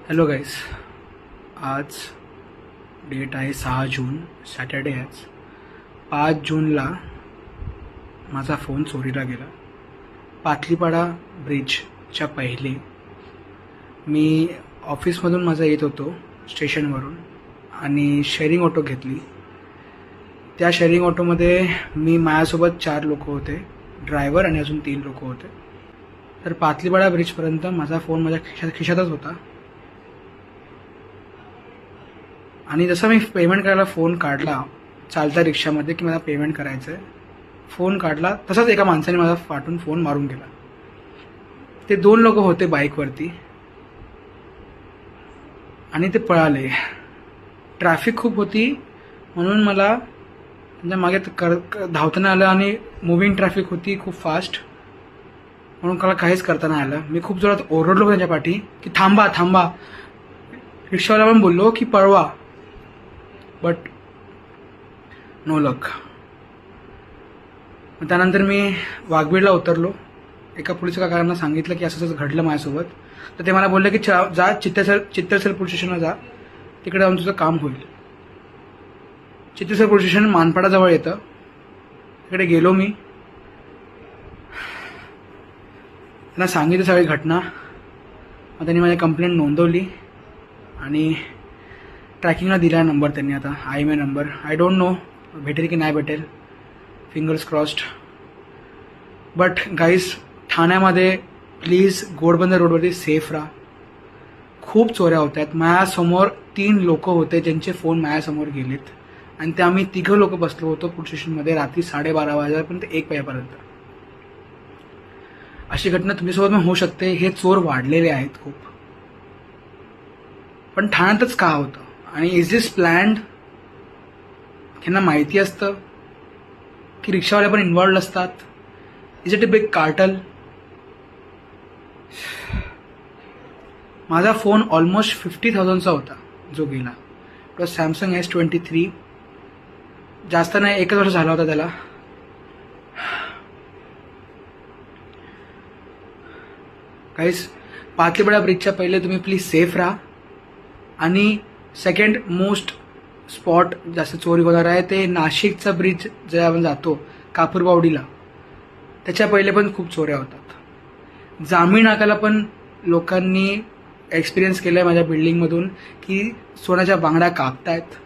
Hello गाईस, आज date आहे 6 जून, Saturday आज. 5 जूनला माझा फोन चोरीला गेला. पातलीपाडा ब्रिजच्या पहिले मी ऑफिसमधून माझा येत होतो स्टेशनवरून आणि शेअरिंग ऑटो घेतली. त्या शेअरिंग ऑटोमध्ये माझ्यासोबत 4 लोक होते, ड्रायव्हर आणि अजून 3 लोक होते. तर पातलीपाडा ब्रिजपर्यंत माझा फोन माझ्या खिशातच होता. आणि जसं मी पेमेंट करायला फोन काढला चालत्या रिक्षामध्ये की मला पेमेंट करायचं आहे, फोन काढला तसाच एका माणसाने माझा फाटून फोन मारून गेला. ते 2 लोक होते बाईकवरती आणि ते पळाले. ट्रॅफिक खूप होती म्हणून मला त्यांच्या मागे धावताना आलं आणि मुव्हिंग ट्रॅफिक होती खूप फास्ट, म्हणून मला काहीच करता नाही आलं. मी खूप जोरात ओरडलो त्यांच्या पाठी की थांबा थांबा. रिक्षावाला पण बोललो की पळवा, बट नो लक. त्यानंतर मी वाघबीडला उतरलो. एका पोलीस काकांना सांगितलं की असं घडलं माझ्यासोबत. तर ते मला बोलले की जा चित्तरसेल पोलीस स्टेशनला जा, तिकडे जाऊन तुझं काम होईल. चित्तरसेल पोलीस स्टेशन मानपाडाजवळ येतं. तिकडे गेलो मी, त्यांना सांगितलं सगळी घटना. मग त्यांनी माझी कंप्लेंट नोंदवली आणि ट्रॅकिंगला दिला नंबर त्यांनी. आता IMEI number. I don't know भेटेल की नाही भेटेल, फिंगर्स क्रॉस्ड. बट गाईज, ठाण्यामध्ये प्लीज घोडबंदर रोडवरती सेफ राहा. खूप चोऱ्या होत आहेत. माझ्यासमोर 3 लोक होते ज्यांचे फोन माझ्यासमोर गेलेत आणि ते आम्ही 3 लोक बसलो होतो पोलीस स्टेशनमध्ये रात्री 12:30 वाजेपर्यंत 1 वाजेपर्यंत. अशी घटना तुमच्यासोबत पण होऊ शकते. हे चोर वाढलेले आहेत खूप. पण ठाण्यातच का होतं आणि इज दिस प्लॅन्ड? ह्यांना माहिती असतं की रिक्षावाले पण इन्व्हॉल्ड असतात? Is it a big cartel? माझा फोन ऑलमोस्ट 50,000चा होता जो गेला. It was Samsung S23. जास्त नाही, 1 वर्ष झाला होता त्याला. काहीच पातलीपाडा ब्रिजच्या पहिले तुम्ही प्लीज सेफ राहा. आणि सेकंड मोस्ट स्पॉट जास्त चोरी होणार आहे ते नाशिकचा ब्रिज जे आपण जातो कापूरबावडीला, त्याच्या पहिले पण खूप चोऱ्या होतात. जांभी नाक्याला पण लोकांनी एक्सपिरियन्स केलं आहे माझ्या बिल्डिंगमधून की सोन्याच्या बांगड्या कापतायत.